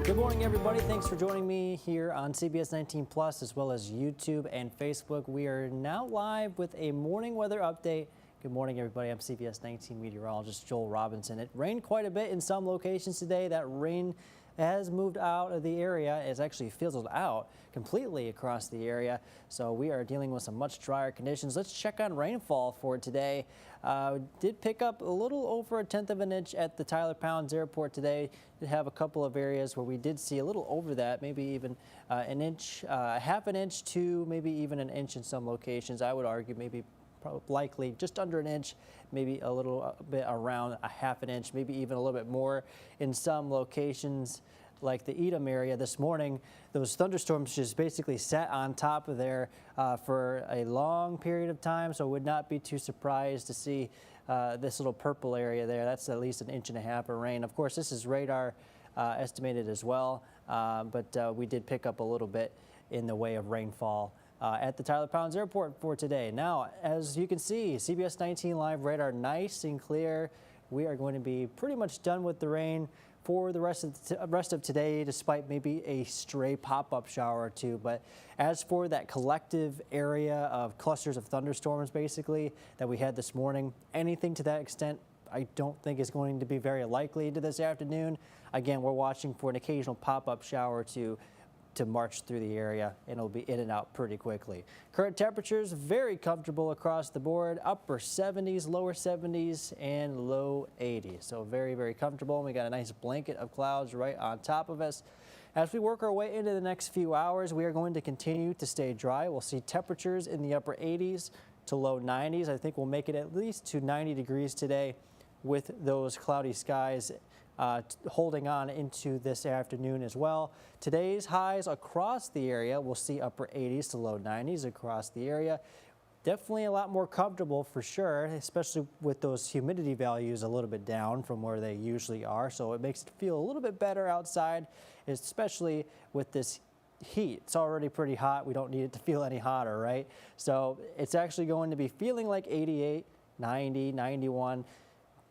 Good morning, everybody. Thanks for joining me here on CBS 19 Plus as well as YouTube and Facebook. We are now live with a morning weather update. Good morning, everybody. I'm CBS 19 meteorologist Joel Robinson. It rained quite a bit in some locations today. That rain has moved out of the area. It's actually fizzled out completely across the area. So we are dealing with some much drier conditions. Let's check on rainfall for today. Did pick up a little over 1/10 of an inch at the Tyler Pounds Airport today. Did have a couple of areas where we did see a little over that, maybe even an inch, half an inch to maybe even an inch in some locations. I would argue maybe likely just under an inch, maybe a little bit around a half an inch, maybe even a little bit more in some locations like the Edom area this morning. Those thunderstorms just basically sat on top of there for a long period of time, so would not be too surprised to see this little purple area there. That's at least 1.5 inches of rain. Of course, this is radar estimated as well, but we did pick up a little bit in the way of rainfall at the Tyler Pounds Airport for today. Now, as you can see, CBS 19 live radar nice and clear. We are going to be pretty much done with the rain for the rest of today, despite maybe a stray pop-up shower or two. But as for that collective area of clusters of thunderstorms, basically, that we had this morning, anything to that extent, I don't think is going to be very likely into this afternoon. Again, we're watching for an occasional pop-up shower to march through the area, and it'll be in and out pretty quickly. Current temperatures very comfortable across the board, upper 70s, lower 70s, and low 80s. So very, very comfortable. We got a nice blanket of clouds right on top of us. As we work our way into the next few hours, we are going to continue to stay dry. We'll see temperatures in the upper 80s to low 90s. I think we'll make it at least to 90 degrees today with those cloudy skies holding on into this afternoon as well. Today's highs across the area, we'll see upper 80s to low 90s across the area. Definitely a lot more comfortable for sure, especially with those humidity values a little bit down from where they usually are. So it makes it feel a little bit better outside, especially with this heat. It's already pretty hot. We don't need it to feel any hotter, right? So it's actually going to be feeling like 88, 90, 91.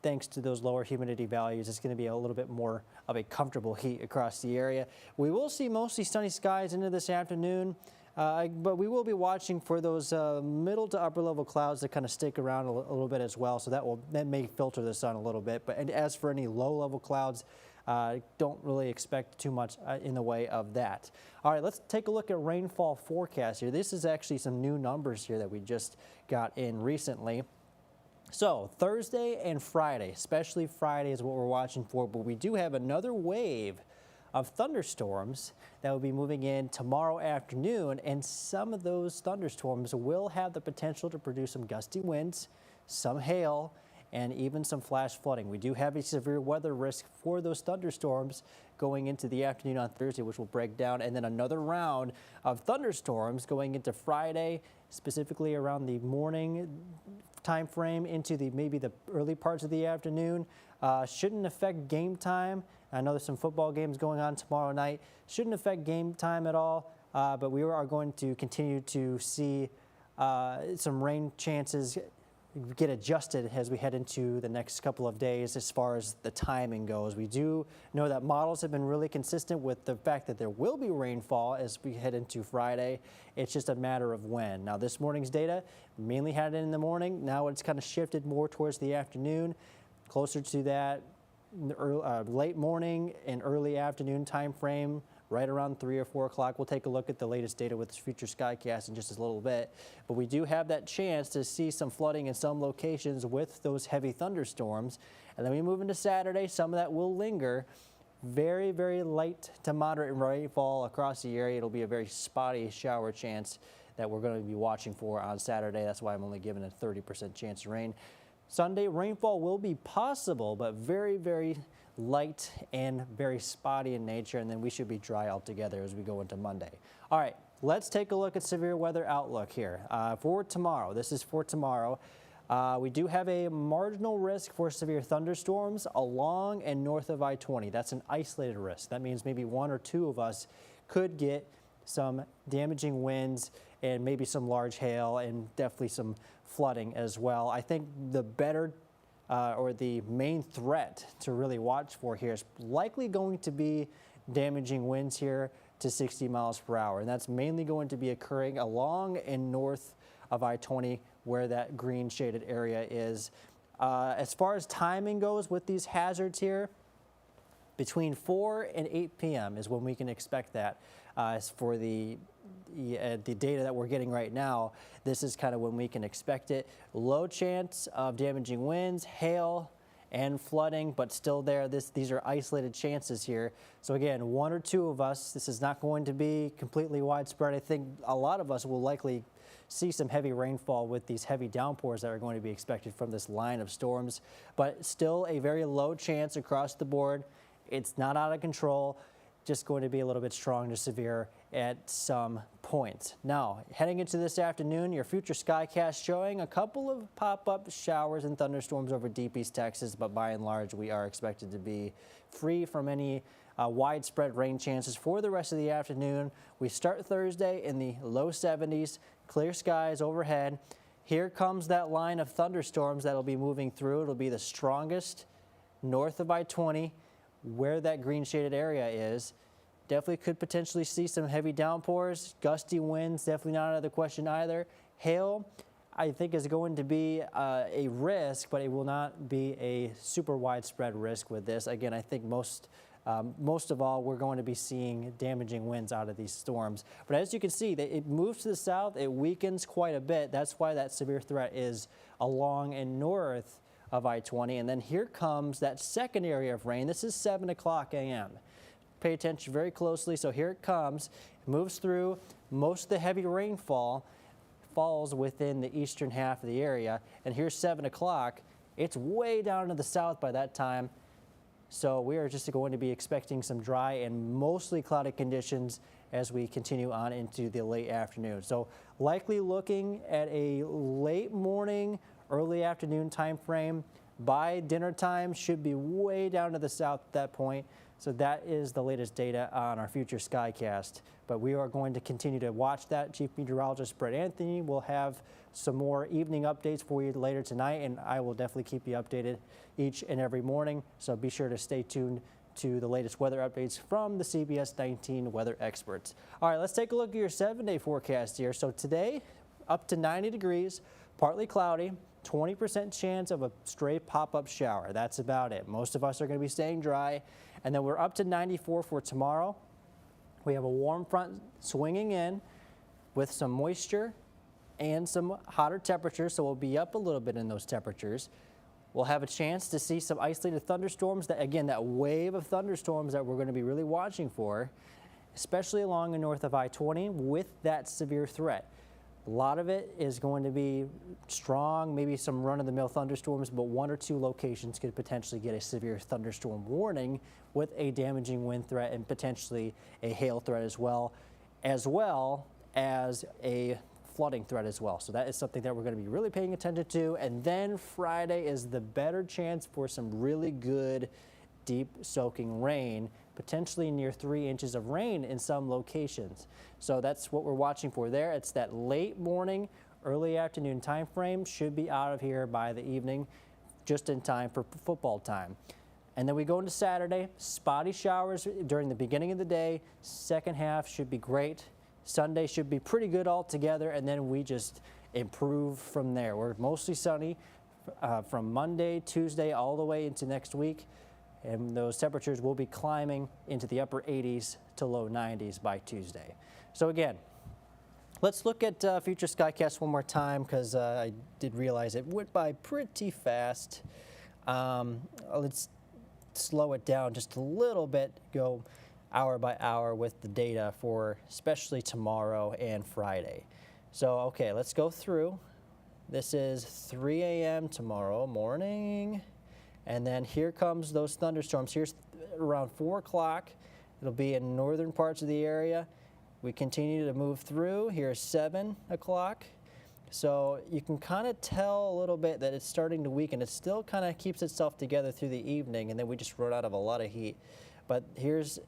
Thanks to those lower humidity values, it's going to be a little bit more of a comfortable heat across the area. We will see mostly sunny skies into this afternoon, but we will be watching for those middle to upper level clouds that kind of stick around a little bit as well. So that may filter the sun a little bit. But as for any low level clouds, don't really expect too much in the way of that. All right, let's take a look at rainfall forecast here. This is actually some new numbers here that we just got in recently. So Thursday and Friday, especially Friday is what we're watching for, but we do have another wave of thunderstorms that will be moving in tomorrow afternoon, and some of those thunderstorms will have the potential to produce some gusty winds, some hail, and even some flash flooding. We do have a severe weather risk for those thunderstorms going into the afternoon on Thursday, which will break down, and then another round of thunderstorms going into Friday, specifically around the morning time frame into maybe the early parts of the afternoon. Shouldn't affect game time. I know there's some football games going on tomorrow night. Shouldn't affect game time at all, but we are going to continue to see some rain chances get adjusted as we head into the next couple of days as far as the timing goes. We do know that models have been really consistent with the fact that there will be rainfall as we head into Friday. It's just a matter of when. Now, this morning's data mainly had it in the morning. Now it's kind of shifted more towards the afternoon, closer to that late morning and early afternoon time frame, right around 3 or 4 o'clock. We'll take a look at the latest data with future skycast in just a little bit. But we do have that chance to see some flooding in some locations with those heavy thunderstorms. And then we move into Saturday. Some of that will linger. Very, very light to moderate rainfall across the area. It'll be a very spotty shower chance that we're going to be watching for on Saturday. That's why I'm only giving a 30% chance of rain. Sunday, rainfall will be possible, but very, very light and very spotty in nature, and then we should be dry altogether as we go into Monday. All right, let's take a look at severe weather outlook here for tomorrow. This is for tomorrow. We do have a marginal risk for severe thunderstorms along and north of I-20. That's an isolated risk. That means maybe 1 or 2 of us could get some damaging winds and maybe some large hail and definitely some flooding as well. I think the better or the main threat to really watch for here is likely going to be damaging winds here to 60 miles per hour. And that's mainly going to be occurring along and north of I-20 where that green shaded area is. As far as timing goes with these hazards here, between 4 and 8 p.m. is when we can expect that. As for the data that we're getting right now, this is kind of when we can expect it. Low chance of damaging winds, hail, and flooding, but still there. These are isolated chances here. So again, one or two of us, this is not going to be completely widespread. I think a lot of us will likely see some heavy rainfall with these heavy downpours that are going to be expected from this line of storms, but still a very low chance across the board. It's not out of control, just going to be a little bit strong to severe at some points. Now, heading into this afternoon, your future skycast showing a couple of pop-up showers and thunderstorms over deep East Texas, but by and large, we are expected to be free from any widespread rain chances for the rest of the afternoon. We start Thursday in the low 70s, clear skies overhead. Here comes that line of thunderstorms that'll be moving through. It'll be the strongest north of I-20, where that green shaded area is. Definitely could potentially see some heavy downpours, gusty winds, definitely not out of the question either. Hail, I think, is going to be a risk, but it will not be a super widespread risk with this. Again, I think most of all, we're going to be seeing damaging winds out of these storms. But as you can see, it moves to the south, it weakens quite a bit. That's why that severe threat is along and north of I-20. And then here comes that second area of rain. This is 7 o'clock a.m. Pay attention very closely. So here it comes. It moves through. Most of the heavy rainfall falls within the eastern half of the area. And here's 7 o'clock. It's way down to the south by that time. So we are just going to be expecting some dry and mostly cloudy conditions as we continue on into the late afternoon. So likely looking at a late morning, early afternoon time frame. By dinner time, should be way down to the south at that point. So that is the latest data on our future skycast. But we are going to continue to watch that. Chief Meteorologist Brett Anthony will have some more evening updates for you later tonight, and I will definitely keep you updated each and every morning. So be sure to stay tuned to the latest weather updates from the CBS 19 weather experts. All right, let's take a look at your 7-day forecast here. So today, up to 90 degrees, partly cloudy, 20% chance of a stray pop-up shower. That's about it. Most of us are going to be staying dry. And then we're up to 94 for tomorrow. We have a warm front swinging in with some moisture and some hotter temperatures, so we'll be up a little bit in those temperatures. We'll have a chance to see some isolated thunderstorms, that wave of thunderstorms that we're going to be really watching for, especially along and north of I-20 with that severe threat. A lot of it is going to be strong, maybe some run-of-the-mill thunderstorms, but one or two locations could potentially get a severe thunderstorm warning with a damaging wind threat and potentially a hail threat as well as a flooding threat as well. So that is something that we're going to be really paying attention to. And then Friday is the better chance for some really good deep soaking rain, potentially near 3 inches of rain in some locations. So that's what we're watching for there. It's that late morning, early afternoon time frame. Should be out of here by the evening, just in time for football time. And then we go into Saturday, spotty showers during the beginning of the day. Second half should be great. Sunday should be pretty good altogether, and then we just improve from there. We're mostly sunny from Monday, Tuesday, all the way into next week. And those temperatures will be climbing into the upper 80s to low 90s by Tuesday. So again, let's look at future skycasts one more time, because I did realize it went by pretty fast. Let's slow it down just a little bit, go hour by hour with the data for especially tomorrow and Friday. So, okay, let's go through. This is 3 a.m. tomorrow morning. And then here comes those thunderstorms. Here's around 4 o'clock. It'll be in northern parts of the area. We continue to move through. Here's 7 o'clock. So you can kind of tell a little bit that it's starting to weaken. It still kind of keeps itself together through the evening, and then we just run out of a lot of heat. But here's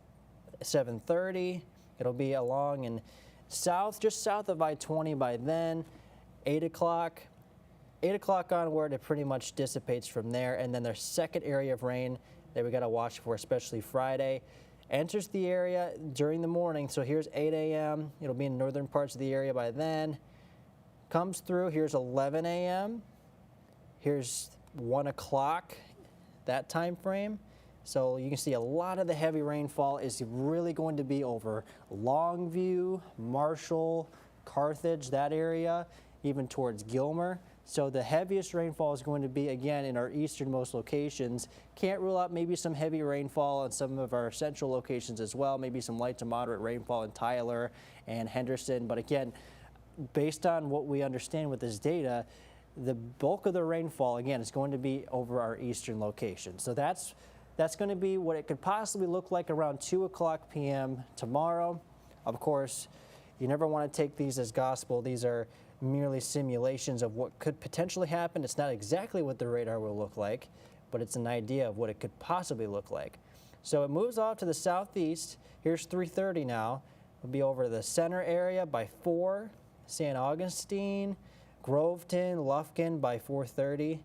7:30. It'll be along in just south of I-20 by then. 8 o'clock. 8 o'clock onward, it pretty much dissipates from there. And then there's second area of rain that we got to watch for, especially Friday. enters the area during the morning. So here's 8 a.m. It'll be in northern parts of the area by then. Comes through, here's 11 a.m. Here's 1 o'clock, that time frame. So you can see a lot of the heavy rainfall is really going to be over Longview, Marshall, Carthage, that area, even towards Gilmer. So the heaviest rainfall is going to be, again, in our easternmost locations. Can't rule out maybe some heavy rainfall in some of our central locations as well, maybe some light to moderate rainfall in Tyler and Henderson. But again, based on what we understand with this data, the bulk of the rainfall, again, is going to be over our eastern location. So that's going to be what it could possibly look like around 2 o'clock p.m. tomorrow. Of course, you never want to take these as gospel. These are merely simulations of what could potentially happen. It's not exactly what the radar will look like, but it's an idea of what it could possibly look like. So it moves off to the southeast. Here's 3:30 now. It'll be over the center area by 4, St. Augustine, Groveton, Lufkin by 4:30.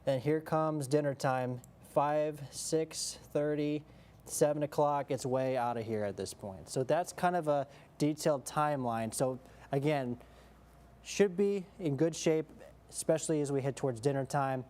Then here comes dinner time, 5, 6:30, 7 o'clock. It's way out of here at this point. So that's kind of a detailed timeline. So again, should be in good shape, especially as we head towards dinner time.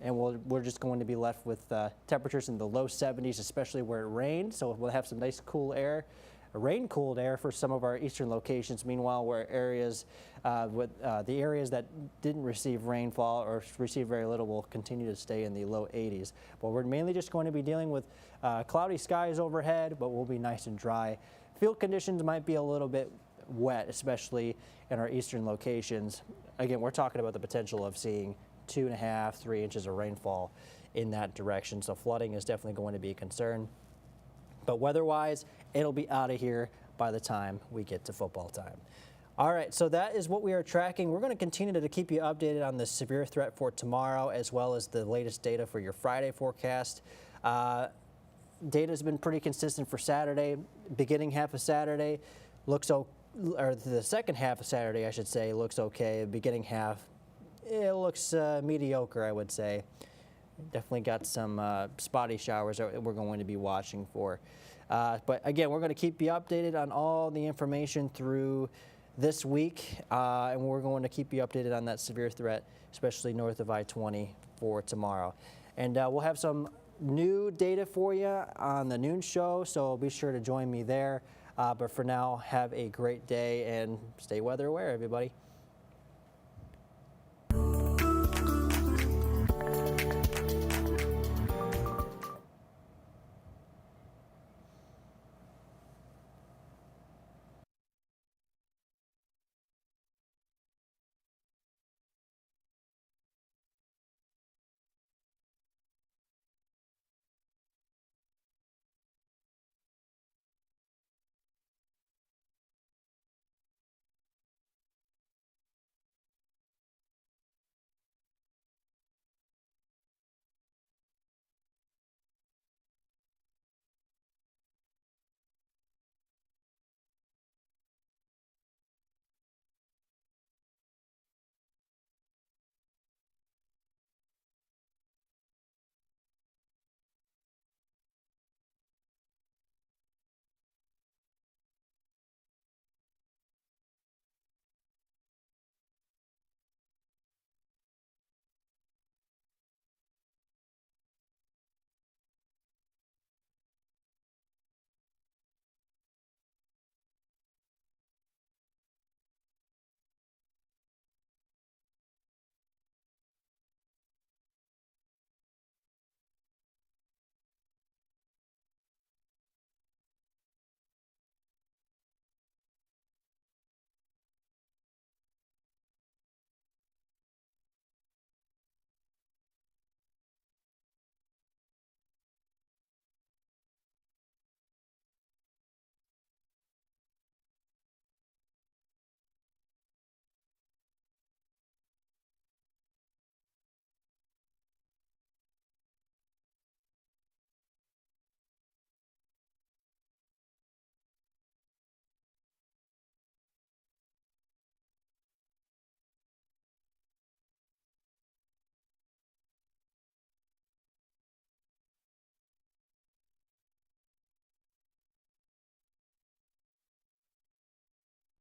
And we're just going to be left with temperatures in the low 70s, especially where it rained. So we'll have some nice cool air, rain-cooled air for some of our eastern locations. Meanwhile, where areas, the areas that didn't receive rainfall or receive very little will continue to stay in the low 80s. But we're mainly just going to be dealing with cloudy skies overhead, but we'll be nice and dry. Field conditions might be a little bit wet, especially in our eastern locations. Again, we're talking about the potential of seeing 2.5, 3 inches of rainfall in that direction. So flooding is definitely going to be a concern. But weather-wise, it'll be out of here by the time we get to football time. All right, so that is what we are tracking. We're going to continue to keep you updated on the severe threat for tomorrow, as well as the latest data for your Friday forecast. Data has been pretty consistent for Saturday. Beginning half of Saturday looks okay. Or the second half of Saturday, I should say, looks okay. The beginning half, it looks mediocre, I would say. Definitely got some spotty showers that we're going to be watching for. But again, we're going to keep you updated on all the information through this week, and we're going to keep you updated on that severe threat, especially north of I-20 for tomorrow. And we'll have some new data for you on the noon show, so be sure to join me there. But for now, have a great day and stay weather aware, everybody.